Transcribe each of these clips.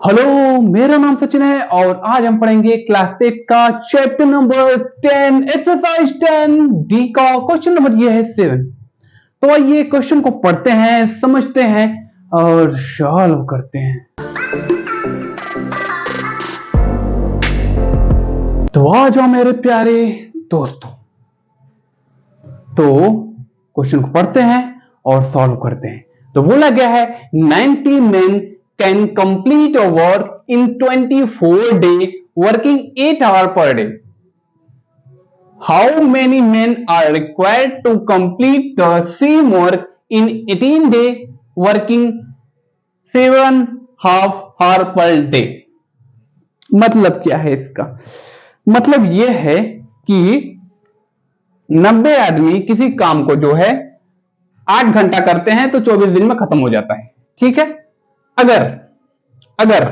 Hello, मेरा नाम सचिन है और आज हम पढ़ेंगे क्लास 10 का चैप्टर नंबर 10 एक्सरसाइज 10 डी का क्वेश्चन नंबर ये है 7। तो आइए क्वेश्चन को पढ़ते हैं, समझते हैं और सॉल्व करते हैं। तो आ जाओ मेरे प्यारे दोस्तों, तो क्वेश्चन को पढ़ते हैं और सॉल्व करते हैं। तो बोला गया है 90 men can complete a work in 24 days working 8 hours per day. How many men are required to complete the same work in 18 days working 7.5 hours per day? मतलब क्या है इसका? मतलब यह है कि 90 आदमी किसी काम को जो है 8 घंटा करते हैं तो 24 दिन में खत्म हो जाता है। ठीक है, अगर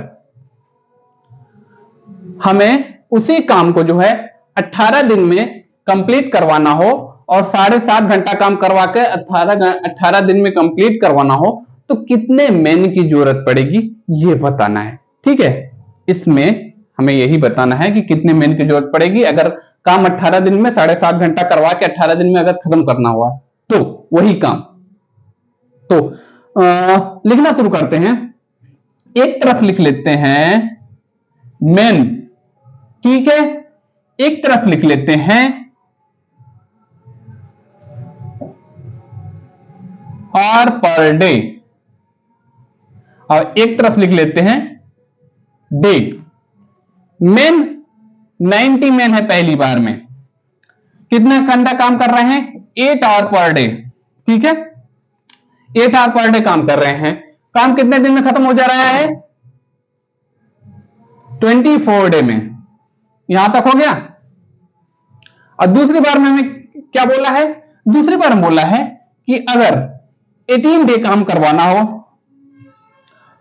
हमें उसी काम को जो है 18 दिन में कंप्लीट करवाना हो और 7.5 घंटा काम करवा के 18 दिन में कंप्लीट करवाना हो तो कितने मैन की जरूरत पड़ेगी ये बताना है। ठीक है, इसमें हमें यही बताना है कि कितने मैन की जरूरत पड़ेगी अगर काम 18 दिन में 7.5 घंटा करवा के 18 दिन में अगर खत्म करना हुआ तो वही काम। तो लिखना शुरू करते हैं। एक तरफ लिख लेते हैं मैन, ठीक है, एक तरफ लिख लेते हैं आवर पर डे और एक तरफ लिख लेते हैं डे। मैन 90 मैन है पहली बार में, कितना घंटा काम कर रहे हैं 8 आवर पर डे। ठीक है, 8 आवर पर डे काम कर रहे हैं। काम कितने दिन में खत्म हो जा रहा है 24 डे में। यहां तक हो गया। और दूसरी बार में हमें क्या बोला है, दूसरी बार में बोला है कि अगर 18 डे काम करवाना हो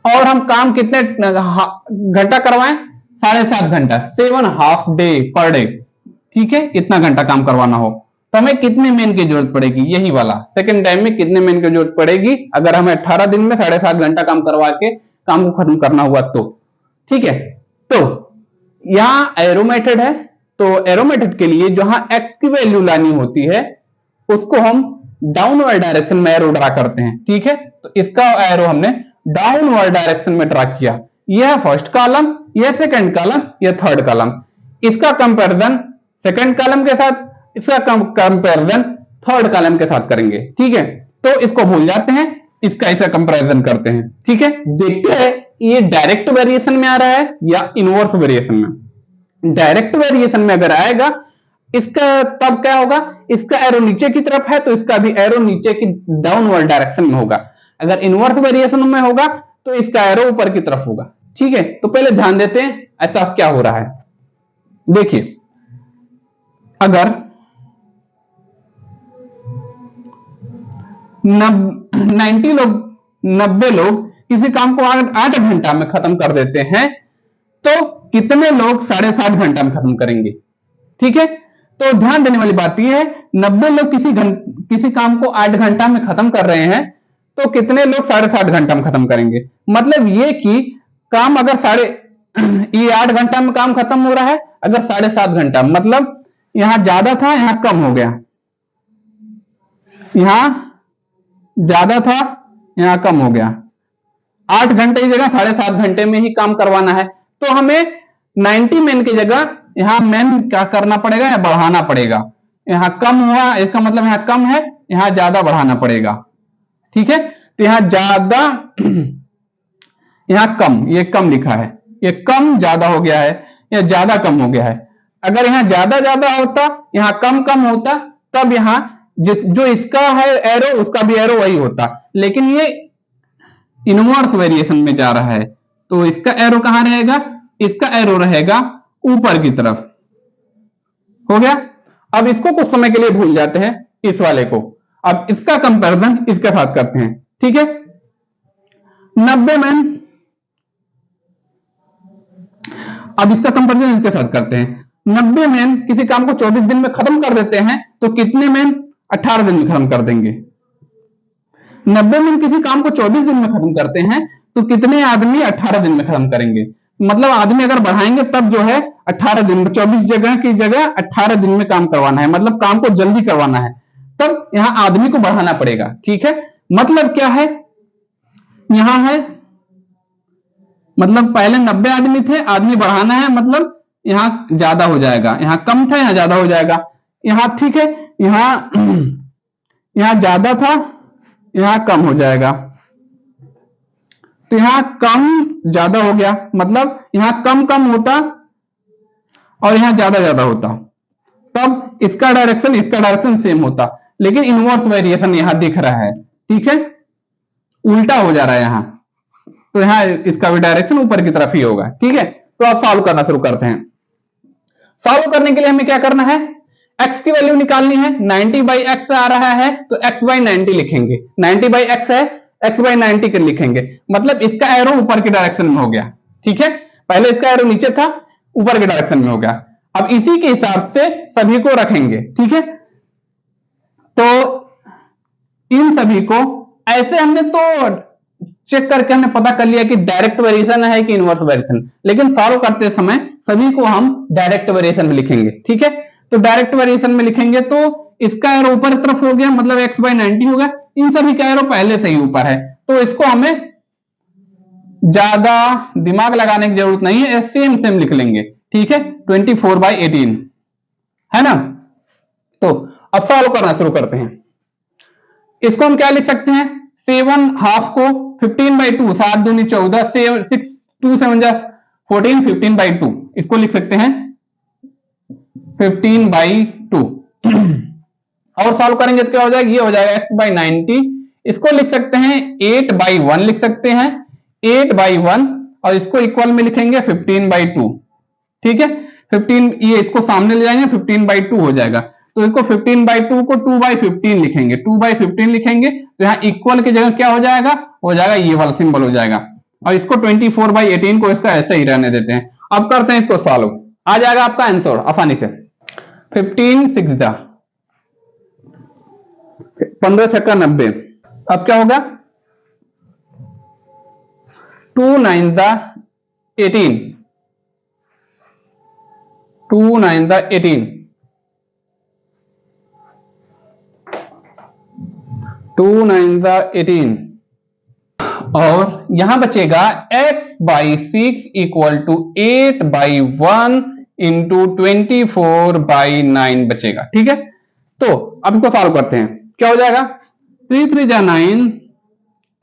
और हम काम कितने घंटा करवाएं 7.5 घंटा 7.5 डे पर डे। ठीक है, इतना घंटा काम करवाना हो तो हमें कितने मैन की जरूरत पड़ेगी, यही वाला सेकंड टाइम में कितने मैन की जरूरत पड़ेगी अगर हमें 18 दिन में 7.5 घंटा काम करवा के काम को खत्म करना हुआ तो। ठीक है, तो यहां एरो मेथड है, तो एरो मेथड के लिए जहां एक्स की वैल्यू लानी होती है उसको हम डाउनवर्ड डायरेक्शन में एरो ड्रा करते हैं। ठीक है, तो इसका एरो हमने डाउनवर्ड डायरेक्शन में ड्रा किया। यह फर्स्ट कॉलम, यह सेकंड कॉलम, यह थर्ड कॉलम। इसका कंपैरिजन सेकंड कॉलम के साथ, इसका कंपैरिजन थर्ड कॉलम के साथ करेंगे। ठीक है, तो इसको भूल जाते हैं, इसका ऐसा कंपैरिजन करते हैं। ठीक है, देखते हैं ये डायरेक्ट वेरिएशन में आ रहा है या इनवर्स वेरिएशन में। डायरेक्ट वेरिएशन में अगर आएगा इसका तब क्या होगा, इसका एरो नीचे की तरफ है तो इसका भी एरो नीचे की डाउनवर्ड डायरेक्शन में होगा। अगर इनवर्स वेरिएशन में होगा तो इसका एरो ऊपर की तरफ होगा। ठीक है, तो पहले ध्यान देते हैं ऐसा क्या हो रहा है। देखिए, अगर 90 लोग किसी काम को 8 घंटा में खत्म कर देते हैं तो कितने लोग 7.5 घंटा में खत्म करेंगे। ठीक है, तो ध्यान देने वाली बात यह है 90 लोग किसी काम को 8 घंटा में खत्म कर रहे हैं तो कितने लोग 7.5 घंटा में खत्म करेंगे। मतलब ये कि काम अगर ये 8 घंटा में काम खत्म हो रहा है, अगर 7.5 घंटा मतलब यहां ज्यादा था यहां कम हो गया, यहां ज्यादा था यहां कम हो गया। 8 घंटे की जगह 7.5 घंटे में ही काम करवाना है तो हमें 90 मैन की जगह यहां मैन क्या करना पड़ेगा या बढ़ाना पड़ेगा। यहां कम हुआ इसका मतलब यहां कम है, यहां ज्यादा बढ़ाना पड़ेगा। ठीक है, तो यहां ज्यादा यहां कम, ये कम लिखा है, ये कम ज्यादा हो गया है या ज्यादा कम हो गया है। अगर यहां ज्यादा ज्यादा होता यहां कम कम होता तब यहां जो इसका है एरो उसका भी एरो वही होता, लेकिन ये इनवर्स वेरिएशन में जा रहा है तो इसका एरो कहां रहेगा, इसका एरो रहेगा ऊपर की तरफ। हो गया। अब इसको कुछ समय के लिए भूल जाते हैं इस वाले को, अब इसका कंपैरिजन इसके साथ करते हैं। ठीक है, 90 मैन, अब इसका कंपैरिजन इसके साथ करते हैं। 90 मैन किसी काम को 24 दिन में खत्म कर देते हैं तो कितने मैन 18 दिन में खत्म कर देंगे। 90 मैन किसी काम को 24 दिन में खत्म करते हैं तो कितने आदमी 18 दिन में खत्म करेंगे? मतलब आदमी अगर बढ़ाएंगे तब जो है 18 दिन, 24 जगह की जगह 18 दिन में काम करवाना है, मतलब काम को जल्दी करवाना है, तब यहां आदमी को बढ़ाना पड़ेगा। ठीक है, मतलब क्या है, यहां है मतलब पहले 90 आदमी थे, आदमी बढ़ाना है, मतलब यहां ज्यादा हो जाएगा, यहां कम था यहां ज्यादा हो जाएगा, यहां ठीक है, यहां ज्यादा था यहां कम हो जाएगा, तो यहां कम ज्यादा हो गया, मतलब यहां कम कम होता और यहां ज्यादा ज्यादा होता, तब इसका डायरेक्शन सेम होता, लेकिन इनवर्स वेरिएशन यहां दिख रहा है। ठीक है, उल्टा हो जा रहा है यहां, तो यहां इसका भी डायरेक्शन ऊपर की तरफ ही होगा। ठीक है, तो आप सॉल्व करना शुरू करते हैं। सॉल्व करने के लिए हमें क्या करना है, x की वैल्यू निकालनी है। 90 बाई एक्स आ रहा है तो x बाई 90 लिखेंगे, 90 बाई एक्स है, x बाई 90 के लिखेंगे, मतलब इसका एरो ऊपर के डायरेक्शन में हो गया। ठीक है, पहले इसका एरो नीचे था, ऊपर के डायरेक्शन में हो गया। अब इसी के हिसाब से सभी को रखेंगे। ठीक है, तो इन सभी को ऐसे हमने तो चेक करके हमने पता कर लिया कि डायरेक्ट वेरिएशन है कि इनवर्स वेरिएशन, लेकिन सॉल्व करते समय सभी को हम डायरेक्ट वेरिएशन में लिखेंगे। ठीक है, तो डायरेक्ट वेरिएशन में लिखेंगे तो इसका एरो ऊपर तरफ हो गया, मतलब x बाई 90 होगा, इन सभी का एरो पहले से ही ऊपर है, तो इसको हमें ज्यादा दिमाग लगाने की जरूरत नहीं है, सेम सेम लिख लेंगे। ठीक है, 24 बाई 18 है ना। तो अब सॉल्व करना शुरू करते हैं। इसको हम क्या लिख सकते हैं, 7 हाफ को 15 बाई 2, 7 दूनी 14, 6 2 7 14, 15 बाई 2, इसको लिख सकते हैं 15 बाई 2। और सॉल्व करेंगे तो क्या हो जाएगा, ये हो जाएगा x बाई 90, इसको लिख सकते हैं 8 बाई 1 लिख सकते हैं, 8 बाई 1, और इसको इक्वल में लिखेंगे 15 बाई 2। ठीक है, 15, ये इसको सामने ले जाएंगे 15 बाई 2 हो जाएगा, तो इसको 15 बाई 2 को 2 बाई 15 लिखेंगे, 2 बाई 15 लिखेंगे, तो यहाँ इक्वल की जगह क्या हो जाएगा, ये वाला सिंबल हो जाएगा, और इसको 24 बाई 18 को इसका ऐसे ही रहने देते हैं। अब करते हैं इसको सॉल्व, आ जाएगा आपका आंसर आसानी से। 15 6 जा 15 छक्का 90, अब क्या होगा 2 9 दा 18, 2 9 दा 18, 2 9 दा 18, और यहां बचेगा x by 6 equal to 8 by 1 into 24 by 9 बचेगा। ठीक है, तो अब इसको सॉल्व करते हैं, क्या हो जाएगा 3 3 जा 9,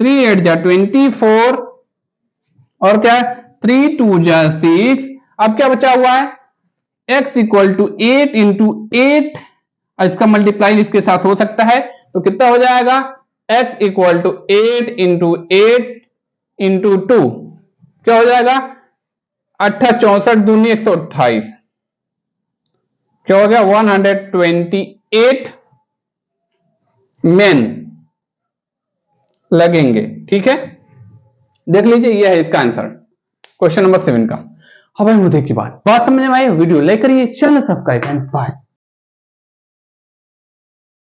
3 8 जा 24, और क्या 3 2 जा 6, अब क्या बचा हुआ है x इक्वल टू 8 इंटू 8, इसका मल्टीप्लाई इसके साथ हो सकता है, तो कितना हो जाएगा x equal to 8 into 8 into 2, क्या हो जाएगा 64 दूनी 128, क्या हो गया 128 मेन लगेंगे। ठीक है, देख लीजिए यह है इसका आंसर क्वेश्चन नंबर 7 का। अब मुद्दे की बात समझ में आई, वीडियो लाइक करिए, चैनल सब्सक्राइब एंड बाय।